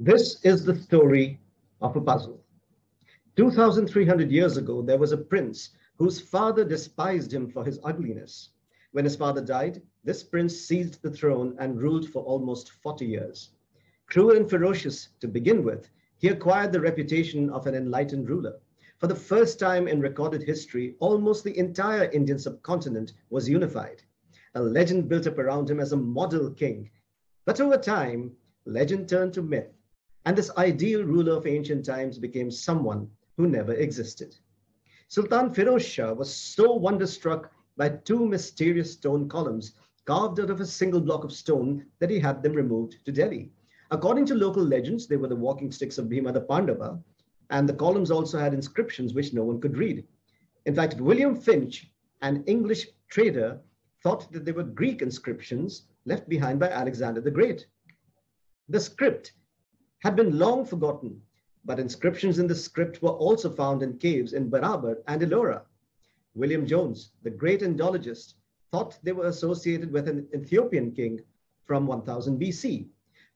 This is the story of a puzzle. 2,300 years ago, there was a prince whose father despised him for his ugliness. When his father died, this prince seized the throne and ruled for almost 40 years. Cruel and ferocious to begin with, he acquired the reputation of an enlightened ruler. For the first time in recorded history, almost the entire Indian subcontinent was unified. A legend built up around him as a model king. But over time, legend turned to myth, and this ideal ruler of ancient times became someone who never existed. Sultan Firoz Shah was so wonderstruck by two mysterious stone columns carved out of a single block of stone that he had them removed to Delhi. According to local legends, they were the walking sticks of Bhima the Pandava, and the columns also had inscriptions which no one could read. In fact, William Finch, an English trader, thought that they were Greek inscriptions left behind by Alexander the Great. The script had been long forgotten, but inscriptions in the script were also found in caves in Barabar and Ellora. William Jones, the great Indologist, thought they were associated with an Ethiopian king from 1000 BC.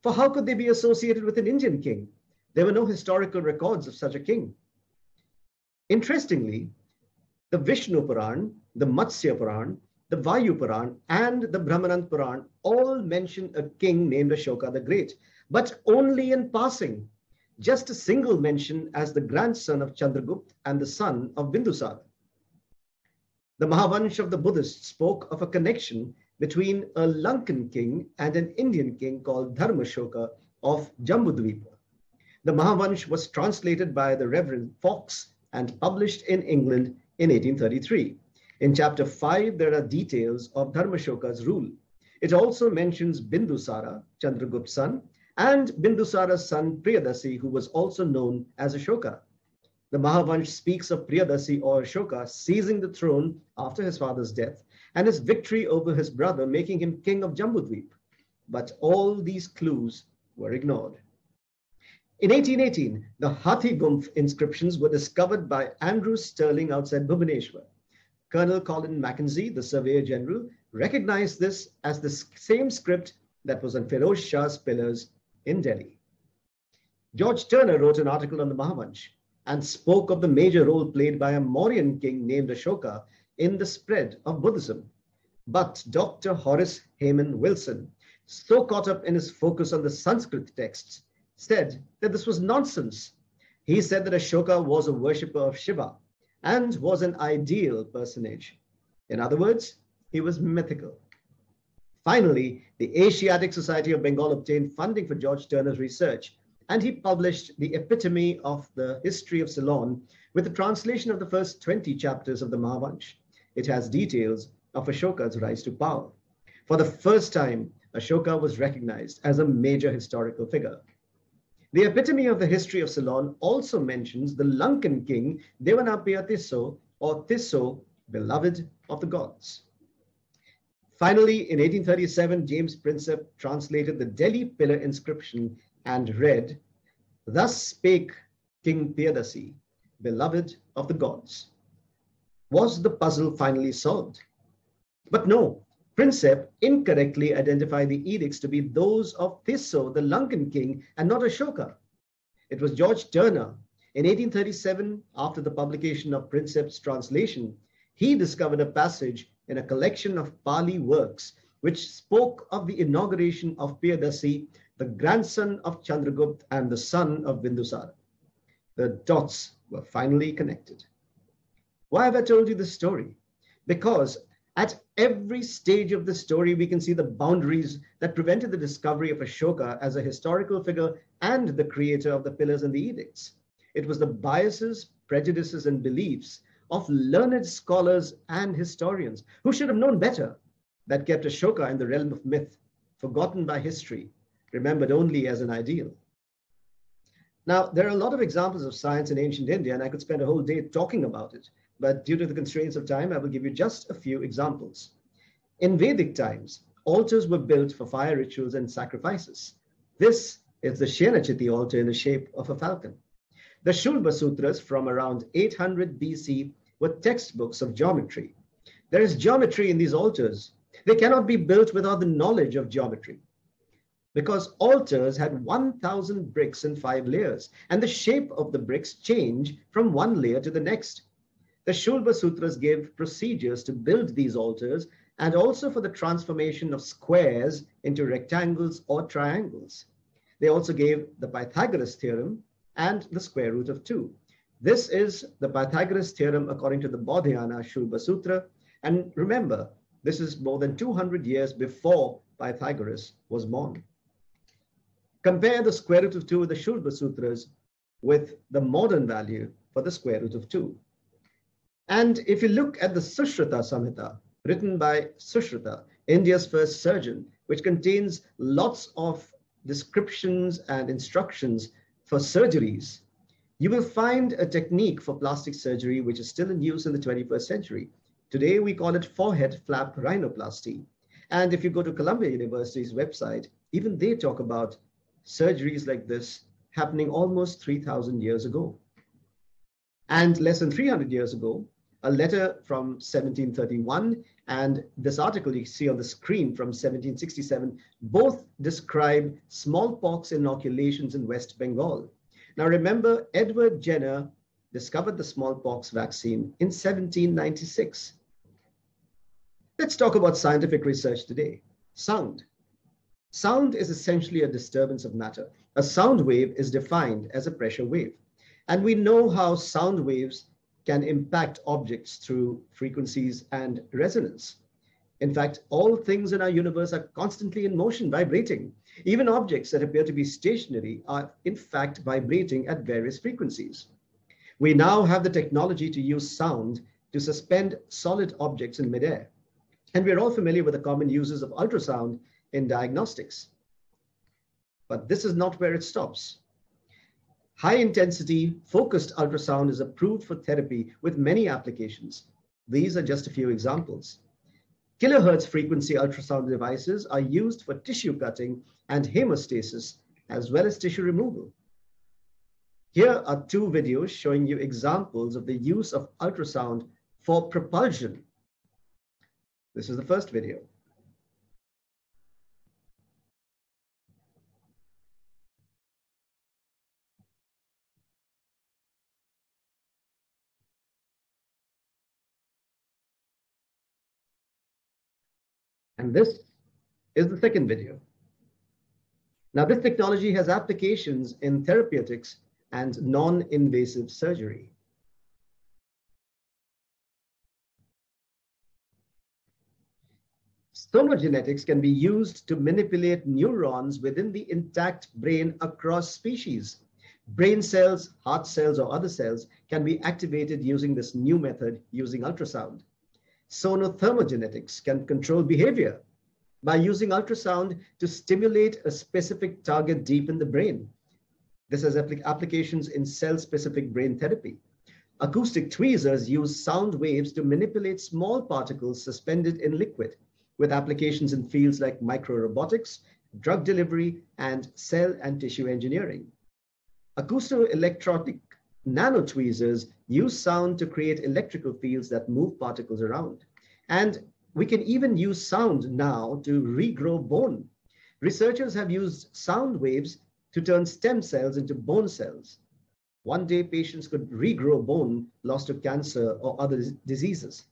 For how could they be associated with an Indian king? There were no historical records of such a king. Interestingly, the Vishnu Puran, the Matsya Puran, the Vayu Puran, and the Brahmanand Puran all mention a king named Ashoka the Great, but only in passing. Just a single mention as the grandson of Chandragupta and the son of Bindusara. The Mahavansh of the Buddhists spoke of a connection between a Lankan king and an Indian king called Dharmashoka of Jambudvipa. The Mahavansh was translated by the Reverend Fox and published in England in 1833. In chapter 5, there are details of Dharmashoka's rule. It also mentions Bindusara, Chandragupta's son, and Bindusara's son Priyadasi, who was also known as Ashoka. The Mahavansh speaks of Priyadasi or Ashoka seizing the throne after his father's death and his victory over his brother, making him king of Jambudvip. But all these clues were ignored. In 1818, the Hathi Gumph inscriptions were discovered by Andrew Stirling outside Bhubaneswar. Colonel Colin Mackenzie, the Surveyor General, recognized this as the same script that was on Firoz Shah's pillars in Delhi. George Turnour wrote an article on the Mahavansh and spoke of the major role played by a Mauryan king named Ashoka in the spread of Buddhism. But Dr. Horace Hayman Wilson, so caught up in his focus on the Sanskrit texts, said that this was nonsense. He said that Ashoka was a worshipper of Shiva and was an ideal personage. In other words, he was mythical. Finally, the Asiatic Society of Bengal obtained funding for George Turner's research, and he published the epitome of the history of Ceylon with a translation of the first 20 chapters of the Mahavansh. It has details of Ashoka's rise to power. For the first time, Ashoka was recognized as a major historical figure. The epitome of the history of Ceylon also mentions the Lankan king Dewanampiatisso, or Tisso, beloved of the gods. Finally, in 1837, James Prinsep translated the Delhi pillar inscription and read, "Thus spake King Priyadasi, beloved of the gods." Was the puzzle finally solved? But no, Prinsep incorrectly identified the edicts to be those of Tisso, the Lankan king, and not Ashoka. It was George Turner. In 1837, after the publication of Prinsep's translation, he discovered a passage in a collection of Pali works which spoke of the inauguration of Priyadasi, the grandson of Chandragupta and the son of Bindusara. The dots were finally connected. Why have I told you this story? Because at every stage of the story, we can see the boundaries that prevented the discovery of Ashoka as a historical figure and the creator of the pillars and the edicts. It was the biases, prejudices, and beliefs of learned scholars and historians who should have known better that kept Ashoka in the realm of myth, forgotten by history, remembered only as an ideal. Now, there are a lot of examples of science in ancient India, and I could spend a whole day talking about it. But due to the constraints of time, I will give you just a few examples. In Vedic times, altars were built for fire rituals and sacrifices. This is the Shenachiti altar in the shape of a falcon. The Shulba Sutras from around 800 BC were textbooks of geometry. There is geometry in these altars. They cannot be built without the knowledge of geometry. because altars had 1,000 bricks in 5 layers, and the shape of the bricks changed from one layer to the next. The Shulba Sutras gave procedures to build these altars and also for the transformation of squares into rectangles or triangles. They also gave the Pythagoras theorem and the square root of 2. This is the Pythagoras theorem according to the Bodhyana Shulba Sutra. And remember, this is more than 200 years before Pythagoras was born. Compare the square root of 2 of the Shulba Sutras with the modern value for the square root of 2. And if you look at the Sushruta Samhita, written by Sushruta, India's first surgeon, which contains lots of descriptions and instructions for surgeries, you will find a technique for plastic surgery which is still in use in the 21st century. Today, we call it forehead flap rhinoplasty. And if you go to Columbia University's website, even they talk about surgeries like this happening almost 3,000 years ago. And less than 300 years ago, a letter from 1731 and this article you see on the screen from 1767 both describe smallpox inoculations in West Bengal. Now remember, Edward Jenner discovered the smallpox vaccine in 1796. Let's talk about scientific research today. Sound. Sound is essentially a disturbance of matter. A sound wave is defined as a pressure wave. And we know how sound waves can impact objects through frequencies and resonance. In fact, all things in our universe are constantly in motion, vibrating. Even objects that appear to be stationary are in fact vibrating at various frequencies. We now have the technology to use sound to suspend solid objects in midair. And we're all familiar with the common uses of ultrasound in diagnostics. But this is not where it stops. High-intensity, focused ultrasound is approved for therapy with many applications. These are just a few examples. Kilohertz frequency ultrasound devices are used for tissue cutting and hemostasis, as well as tissue removal. Here are 2 videos showing you examples of the use of ultrasound for propulsion. This is the first video. And this is the second video. Now, this technology has applications in therapeutics and non-invasive surgery. Sonothermogenetics can be used to manipulate neurons within the intact brain across species. Brain cells, heart cells, or other cells can be activated using this new method using ultrasound. Sonothermogenetics can control behavior by using ultrasound to stimulate a specific target deep in the brain. This has applications in cell-specific brain therapy. Acoustic tweezers use sound waves to manipulate small particles suspended in liquid, with applications in fields like microrobotics, drug delivery, and cell and tissue engineering. Acoustoelectronic nanotweezers use sound to create electrical fields that move particles around. And we can even use sound now to regrow bone. Researchers have used sound waves to turn stem cells into bone cells. One day, patients could regrow bone lost to cancer or other diseases.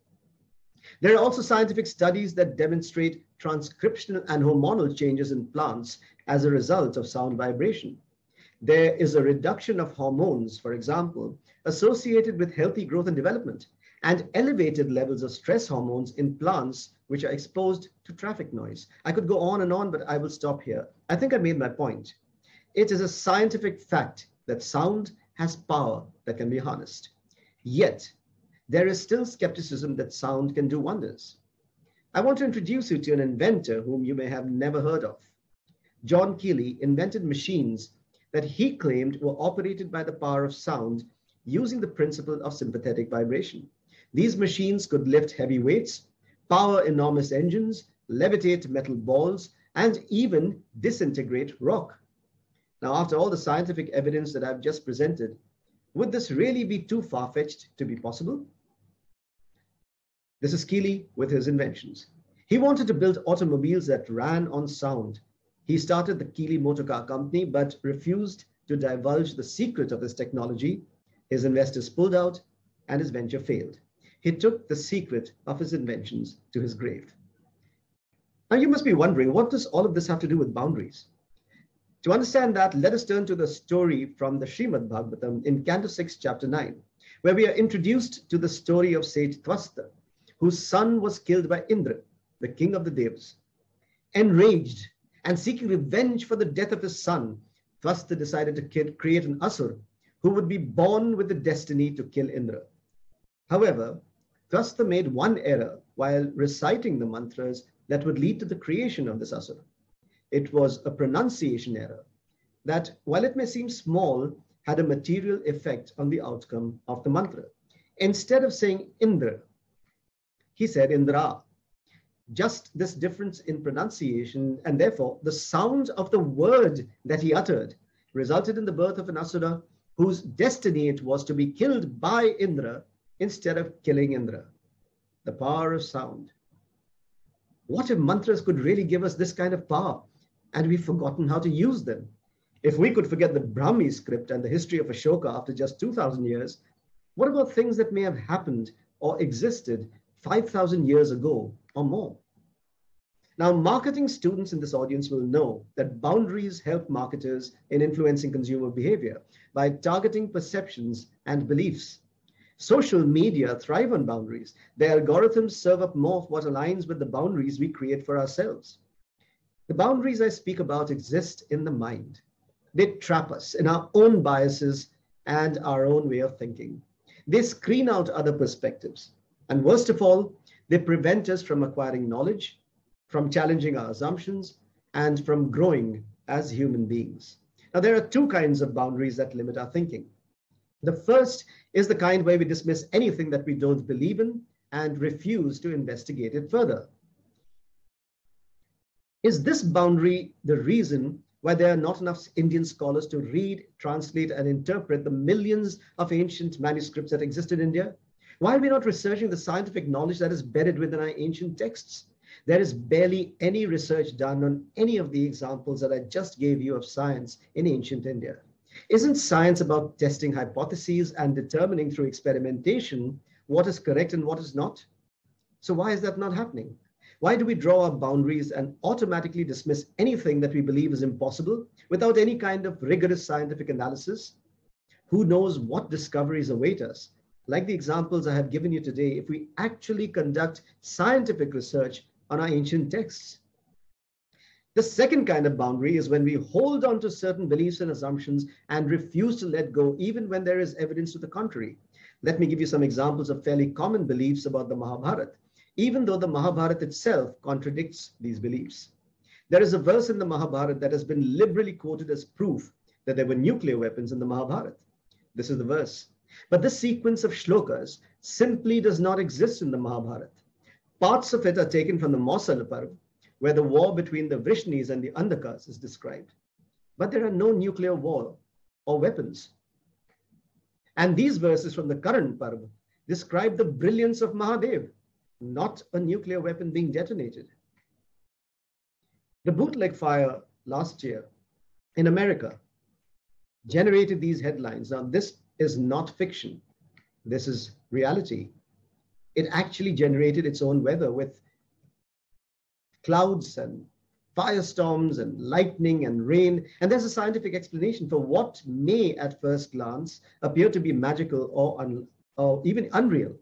There are also scientific studies that demonstrate transcriptional and hormonal changes in plants as a result of sound vibration. There is a reduction of hormones, for example, associated with healthy growth and development, and elevated levels of stress hormones in plants which are exposed to traffic noise. I could go on and on, but I will stop here. I think I made my point. It is a scientific fact that sound has power that can be harnessed. Yet, there is still skepticism that sound can do wonders. I want to introduce you to an inventor whom you may have never heard of. John Keeley invented machines that he claimed were operated by the power of sound using the principle of sympathetic vibration. These machines could lift heavy weights, power enormous engines, levitate metal balls, and even disintegrate rock. Now, after all the scientific evidence that I've just presented, would this really be too far-fetched to be possible? This is Keeley with his inventions. He wanted to build automobiles that ran on sound. He started the Keeley Motor Car Company, but refused to divulge the secret of his technology. His investors pulled out, and his venture failed. He took the secret of his inventions to his grave. Now you must be wondering, what does all of this have to do with boundaries? To understand that, let us turn to the story from the Srimad Bhagavatam in Canto 6, Chapter 9, where we are introduced to the story of sage Twasta, whose son was killed by Indra, the king of the Devas. Enraged and seeking revenge for the death of his son, Twasta decided to create an Asur who would be born with the destiny to kill Indra. However, Twasta made one error while reciting the mantras that would lead to the creation of this Asur. It was a pronunciation error that, while it may seem small, had a material effect on the outcome of the mantra. Instead of saying Indra, he said Indra. Just this difference in pronunciation, and therefore the sound of the word that he uttered, resulted in the birth of an Asura whose destiny it was to be killed by Indra instead of killing Indra. The power of sound. What if mantras could really give us this kind of power, and we've forgotten how to use them? If we could forget the Brahmi script and the history of Ashoka after just 2,000 years, what about things that may have happened or existed 5,000 years ago or more? Now, marketing students in this audience will know that boundaries help marketers in influencing consumer behavior by targeting perceptions and beliefs. Social media thrive on boundaries. Their algorithms serve up more of what aligns with the boundaries we create for ourselves. The boundaries I speak about exist in the mind. They trap us in our own biases and our own way of thinking. They screen out other perspectives. And worst of all, they prevent us from acquiring knowledge, from challenging our assumptions, and from growing as human beings. Now, there are two kinds of boundaries that limit our thinking. The first is the kind where we dismiss anything that we don't believe in and refuse to investigate it further. Is this boundary the reason why there are not enough Indian scholars to read, translate, and interpret the millions of ancient manuscripts that exist in India? Why are we not researching the scientific knowledge that is buried within our ancient texts? There is barely any research done on any of the examples that I just gave you of science in ancient India. Isn't science about testing hypotheses and determining through experimentation what is correct and what is not? So why is that not happening? Why do we draw our boundaries and automatically dismiss anything that we believe is impossible without any kind of rigorous scientific analysis? Who knows what discoveries await us? Like the examples I have given you today, if we actually conduct scientific research on our ancient texts. The second kind of boundary is when we hold on to certain beliefs and assumptions and refuse to let go even when there is evidence to the contrary. Let me give you some examples of fairly common beliefs about the Mahabharata, even though the Mahabharata itself contradicts these beliefs. There is a verse in the Mahabharata that has been liberally quoted as proof that there were nuclear weapons in the Mahabharata. This is the verse. But this sequence of shlokas simply does not exist in the Mahabharata. Parts of it are taken from the Mausala Parv, where the war between the Vrishnis and the Andakas is described. But there are no nuclear war or weapons. And these verses from the current Parv describe the brilliance of Mahadev, not a nuclear weapon being detonated. The bootleg fire last year in America generated these headlines. Now, this is not fiction. This is reality. It actually generated its own weather with clouds and firestorms and lightning and rain. And there's a scientific explanation for what may at first glance appear to be magical or even unreal.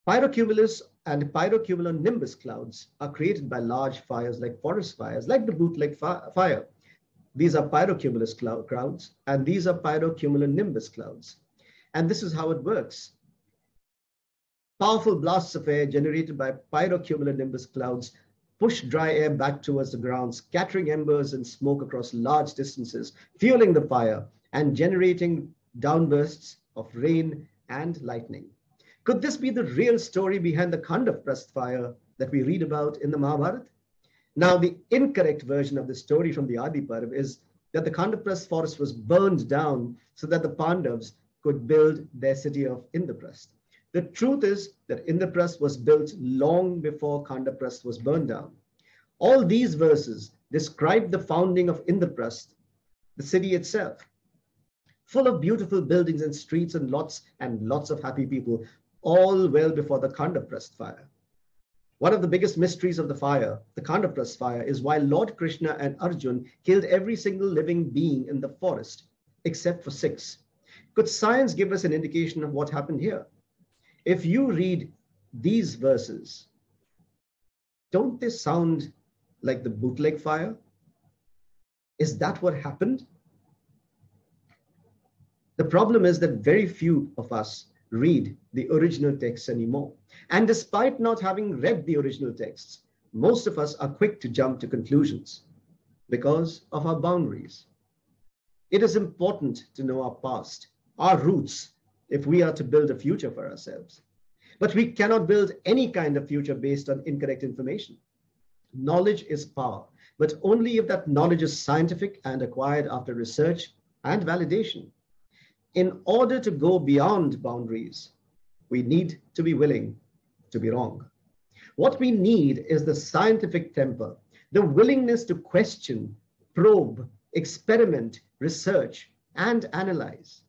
Pyrocumulus and pyrocumulonimbus clouds are created by large fires like forest fires, like the bootleg fire. These are pyrocumulus clouds, and these are pyrocumulonimbus clouds. And this is how it works. Powerful blasts of air generated by pyrocumulonimbus clouds push dry air back towards the ground, scattering embers and smoke across large distances, fueling the fire and generating downbursts of rain and lightning. Could this be the real story behind the Khandaprast fire that we read about in the Mahabharata? Now, the incorrect version of the story from the Adi Parv is that the Khandaprast forest was burned down so that the Pandavas could build their city of Indraprastha. The truth is that Indraprastha was built long before Khandaprast was burned down. All these verses describe the founding of Indraprasth, the city itself, full of beautiful buildings and streets and lots of happy people, all well before the Khandaprasth fire. One of the biggest mysteries of the fire, the Khandaprasth fire, is why Lord Krishna and Arjun killed every single living being in the forest, except for 6. Could science give us an indication of what happened here? If you read these verses, don't they sound like the Bootleg fire? Is that what happened? The problem is that very few of us read the original texts anymore. And despite not having read the original texts, most of us are quick to jump to conclusions because of our boundaries. It is important to know our past, our roots, if we are to build a future for ourselves. But we cannot build any kind of future based on incorrect information. Knowledge is power, but only if that knowledge is scientific and acquired after research and validation. In order to go beyond boundaries, we need to be willing to be wrong. What we need is the scientific temper, the willingness to question, probe, experiment, research, and analyze.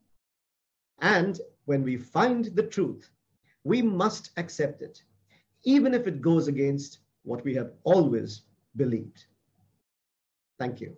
And when we find the truth, we must accept it, even if it goes against what we have always believed. Thank you.